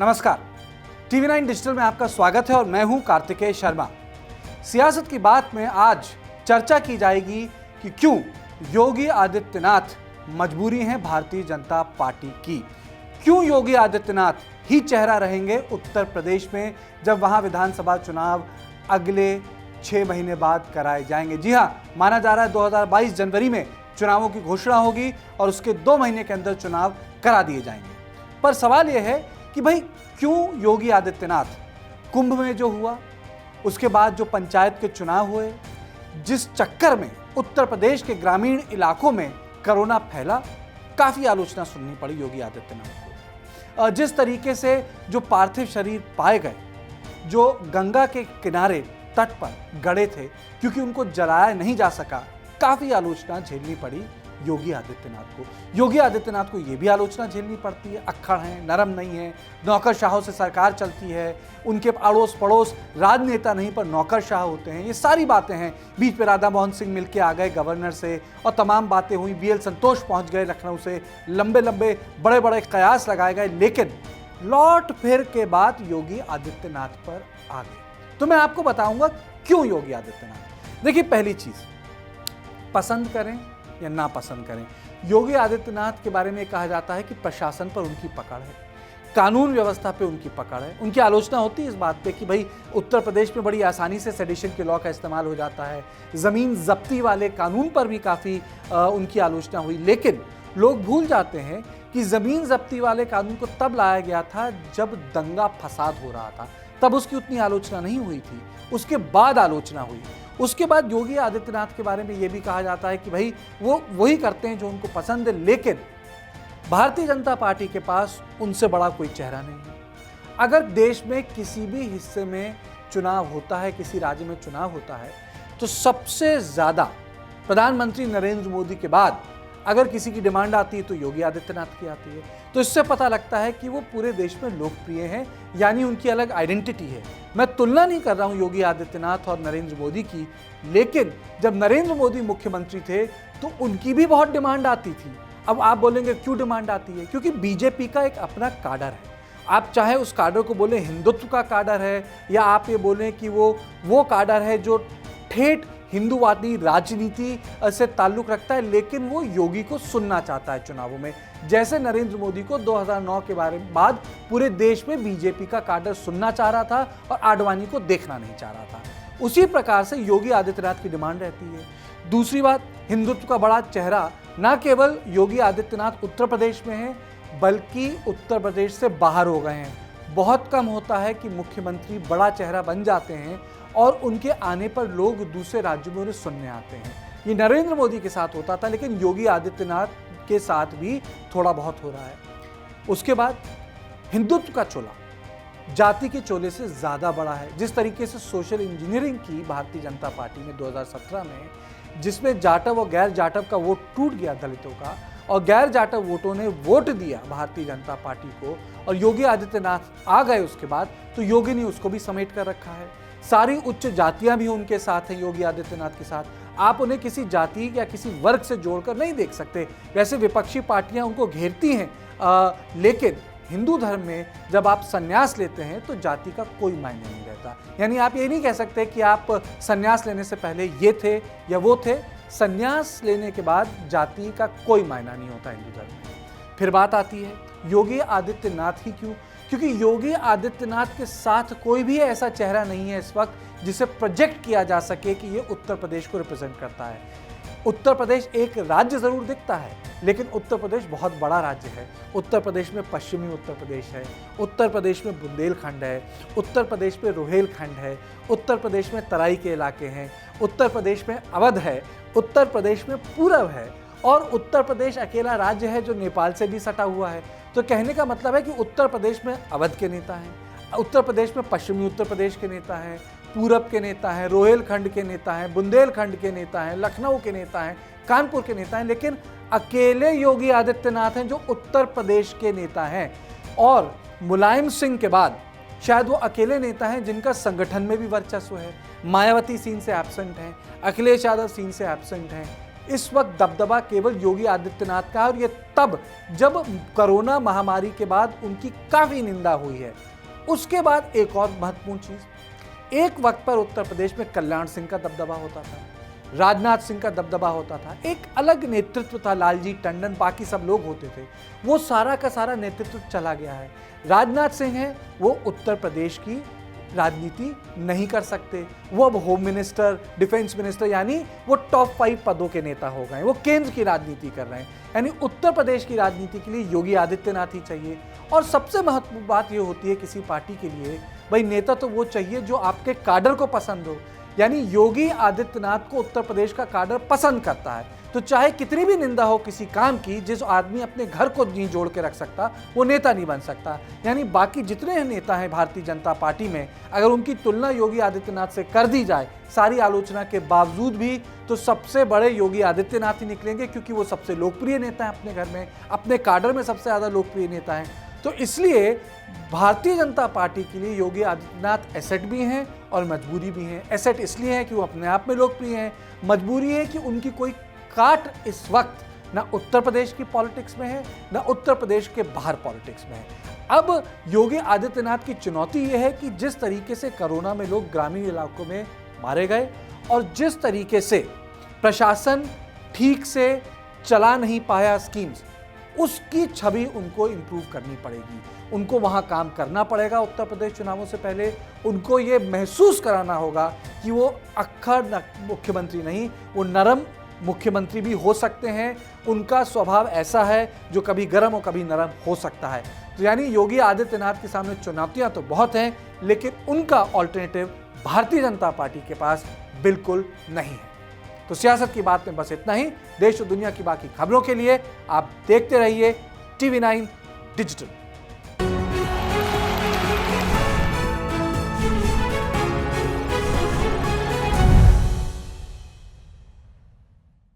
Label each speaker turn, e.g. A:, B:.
A: नमस्कार, TV 9 digital में आपका स्वागत है और मैं हूं कार्तिकेय शर्मा। सियासत की बात में आज चर्चा की जाएगी कि क्यों योगी आदित्यनाथ मजबूरी है भारतीय जनता पार्टी की। क्यों योगी आदित्यनाथ ही चेहरा रहेंगे उत्तर प्रदेश में जब वहां विधानसभा चुनाव अगले 6 महीने बाद कराए जाएंगे। जी हां, माना जा रहा है 2022 जनवरी में चुनावों की घोषणा होगी और उसके 2 महीने के अंदर चुनाव करा दिए जाएंगे। पर सवाल यह है कि भाई क्यों योगी आदित्यनाथ, कुंभ में जो हुआ, उसके बाद जो पंचायत के चुनाव हुए, जिस चक्कर में उत्तर प्रदेश के ग्रामीण इलाकों में कोरोना फैला, काफी आलोचना सुननी पड़ी योगी आदित्यनाथ को। जिस तरीके से जो पार्थिव शरीर पाए गए, जो गंगा के किनारे तट पर गड़े थे, क्योंकि उनको जलाया नहीं जा सका, काफी आलोचना झेलनी पड़ी योगी आदित्यनाथ को। योगी आदित्यनाथ को यह भी आलोचना झेलनी पड़ती है, अक्खड़ हैं, नरम नहीं है, नौकरशाहों से सरकार चलती है, उनके अड़ोस पड़ोस राजनेता नहीं पर नौकरशाह होते हैं। ये सारी बातें हैं। बीच में राधा मोहन सिंह मिलके आ गए गवर्नर से और तमाम बातें हुई। बीएल संतोष पहुंच गए लखनऊ से, लंबे लंबे बड़े बड़े कयास लगाए गए, लेकिन लौट फिर के बाद योगी आदित्यनाथ पर आ गए। तो मैं आपको बताऊंगा क्यों योगी आदित्यनाथ। देखिए, पहली चीज, पसंद करें या ना पसंद करें, योगी आदित्यनाथ के बारे में कहा जाता है कि प्रशासन पर उनकी पकड़ है, कानून व्यवस्था पे उनकी पकड़ है। उनकी आलोचना होती है इस बात पे कि भाई उत्तर प्रदेश में बड़ी आसानी से सेडिशन के लॉ का इस्तेमाल हो जाता है। ज़मीन जब्ती वाले कानून पर भी काफ़ी उनकी आलोचना हुई। लेकिन लोग भूल जाते हैं कि ज़मीन जब्ती वाले कानून को तब लाया गया था जब दंगा फसाद हो रहा था, तब उसकी उतनी आलोचना नहीं हुई थी, उसके बाद आलोचना हुई। उसके बाद योगी आदित्यनाथ के बारे में यह भी कहा जाता है कि भाई वो वही करते हैं जो उनको पसंद है, लेकिन भारतीय जनता पार्टी के पास उनसे बड़ा कोई चेहरा नहीं है। अगर देश में किसी भी हिस्से में चुनाव होता है, किसी राज्य में चुनाव होता है, तो सबसे ज्यादा प्रधानमंत्री नरेंद्र मोदी के बाद अगर किसी की डिमांड आती है तो योगी आदित्यनाथ की आती है। तो इससे पता लगता है कि वो पूरे देश में लोकप्रिय हैं, यानी उनकी अलग आइडेंटिटी है। मैं तुलना नहीं कर रहा हूं योगी आदित्यनाथ और नरेंद्र मोदी की, लेकिन जब नरेंद्र मोदी मुख्यमंत्री थे तो उनकी भी बहुत डिमांड आती थी। अब आप बोलेंगे क्यों डिमांड आती है? क्योंकि बीजेपी का एक अपना काडर है। आप चाहे उस काडर को बोले हिंदुत्व का काडर है, या आप ये बोलें कि वो काडर है जो ठेठ हिंदूवादी राजनीति से ताल्लुक रखता है, लेकिन वो योगी को सुनना चाहता है चुनावों में। जैसे नरेंद्र मोदी को 2009 के बाद पूरे देश में बीजेपी का काडर सुनना चाह रहा था और आडवाणी को देखना नहीं चाह रहा था, उसी प्रकार से योगी आदित्यनाथ की डिमांड रहती है। दूसरी बात, हिंदुत्व का बड़ा चेहरा न केवल योगी आदित्यनाथ उत्तर प्रदेश में है, बल्कि उत्तर प्रदेश से बाहर हो गए हैं। बहुत कम होता है कि मुख्यमंत्री बड़ा चेहरा बन जाते हैं और उनके आने पर लोग दूसरे राज्यों में उन्हें सुनने आते हैं। ये नरेंद्र मोदी के साथ होता था, लेकिन योगी आदित्यनाथ के साथ भी थोड़ा बहुत हो रहा है। उसके बाद हिंदुत्व का चोला जाति के चोले से ज्यादा बड़ा है। जिस तरीके से सोशल इंजीनियरिंग की भारतीय जनता पार्टी ने 2017 में, जिसमें जाटव और गैर जाटव का वोट टूट गया दलितों का, और गैर जाटव वोटों ने वोट दिया भारतीय जनता पार्टी को, और योगी आदित्यनाथ आ गए उसके बाद, तो योगी ने उसको भी समेट कर रखा है। सारी उच्च जातियां भी उनके साथ हैं योगी आदित्यनाथ के साथ। आप उन्हें किसी जाति या किसी वर्ग से जोड़कर नहीं देख सकते। वैसे विपक्षी पार्टियां उनको घेरती हैं, लेकिन हिंदू धर्म में जब आप संन्यास लेते हैं तो जाति का कोई मायने नहीं रहता। यानी आप ये नहीं कह सकते कि आप संन्यास लेने से पहले ये थे या वो थे। संन्यास लेने के बाद जाति का कोई मायना नहीं होता हिंदू धर्म में। फिर बात आती है योगी आदित्यनाथ ही क्यों? क्योंकि योगी आदित्यनाथ के साथ कोई भी ऐसा चेहरा नहीं है इस वक्त जिसे प्रोजेक्ट किया जा सके कि ये उत्तर प्रदेश को रिप्रेजेंट करता है। उत्तर प्रदेश एक राज्य जरूर दिखता है, लेकिन उत्तर प्रदेश बहुत बड़ा राज्य है। उत्तर प्रदेश में पश्चिमी उत्तर प्रदेश है, उत्तर प्रदेश में बुंदेलखंड है, उत्तर प्रदेश में रोहेलखंड है, उत्तर प्रदेश में तराई के इलाके हैं, उत्तर प्रदेश में अवध है, उत्तर प्रदेश में पूरब है, और उत्तर प्रदेश अकेला राज्य है जो नेपाल से भी सटा हुआ है। तो कहने का मतलब है कि उत्तर प्रदेश में अवध के नेता हैं, उत्तर प्रदेश में पश्चिमी उत्तर प्रदेश के नेता हैं, पूरब के नेता हैं, रोहेलखंड के नेता हैं, बुंदेलखंड के नेता हैं, लखनऊ के नेता हैं, कानपुर के नेता हैं, लेकिन अकेले योगी आदित्यनाथ हैं जो उत्तर प्रदेश के नेता हैं। और मुलायम सिंह के बाद शायद वो अकेले नेता हैं जिनका संगठन में भी वर्चस्व है। मायावती सीन से एब्सेंट हैं, अखिलेश यादव सीन से एब्सेंट हैं, इस वक्त दबदबा केवल योगी आदित्यनाथ का है, और ये तब जब कोरोना महामारी के बाद उनकी काफी निंदा हुई है। उसके बाद एक और महत्वपूर्ण चीज, एक वक्त पर उत्तर प्रदेश में कल्याण सिंह का दबदबा होता था, राजनाथ सिंह का दबदबा होता था, एक अलग नेतृत्व था, लालजी टंडन बाकी सब लोग होते थे। वो सारा का सारा नेतृत्व चला गया है। राजनाथ सिंह है, वो उत्तर प्रदेश की राजनीति नहीं कर सकते। वो अब होम मिनिस्टर, डिफेंस मिनिस्टर, यानी वो टॉप 5 पदों के नेता हो गए। वो केंद्र की राजनीति कर रहे हैं, यानी उत्तर प्रदेश की राजनीति के लिए योगी आदित्यनाथ ही चाहिए। और सबसे महत्वपूर्ण बात ये होती है किसी पार्टी के लिए, भाई नेता तो वो चाहिए जो आपके काडर को पसंद हो। यानी योगी आदित्यनाथ को उत्तर प्रदेश का काडर पसंद करता है, तो चाहे कितनी भी निंदा हो किसी काम की, जिस आदमी अपने घर को नहीं जोड़ के रख सकता वो नेता नहीं बन सकता। यानी बाकी जितने नेता हैं भारतीय जनता पार्टी में, अगर उनकी तुलना योगी आदित्यनाथ से कर दी जाए सारी आलोचना के बावजूद भी, तो सबसे बड़े योगी आदित्यनाथ ही निकलेंगे, क्योंकि वो सबसे लोकप्रिय नेता हैं अपने घर में, अपने काडर में सबसे ज़्यादा लोकप्रिय नेता हैं। तो इसलिए भारतीय जनता पार्टी के लिए योगी आदित्यनाथ एसेट भी हैं और मजबूरी भी हैं। एसेट इसलिए है कि वो अपने आप में लोकप्रिय हैं, मजबूरी है कि उनकी कोई काट इस वक्त ना उत्तर प्रदेश की पॉलिटिक्स में है, ना उत्तर प्रदेश के बाहर पॉलिटिक्स में है। अब योगी आदित्यनाथ की चुनौती यह है कि जिस तरीके से कोरोना में लोग ग्रामीण इलाकों में मारे गए और जिस तरीके से प्रशासन ठीक से चला नहीं पाया स्कीम्स, उसकी छवि उनको इंप्रूव करनी पड़ेगी। उनको वहां काम करना पड़ेगा उत्तर प्रदेश चुनावों से पहले। उनको ये महसूस कराना होगा कि वो अक्खड़ मुख्यमंत्री नहीं, वो नरम मुख्यमंत्री भी हो सकते हैं। उनका स्वभाव ऐसा है जो कभी गर्म और कभी नरम हो सकता है। तो यानी योगी आदित्यनाथ के सामने चुनौतियां तो बहुत हैं, लेकिन उनका ऑल्टरनेटिव भारतीय जनता पार्टी के पास बिल्कुल नहीं है। तो सियासत की बात में बस इतना ही। देश और दुनिया की बाकी खबरों के लिए आप देखते रहिए TV9 डिजिटल।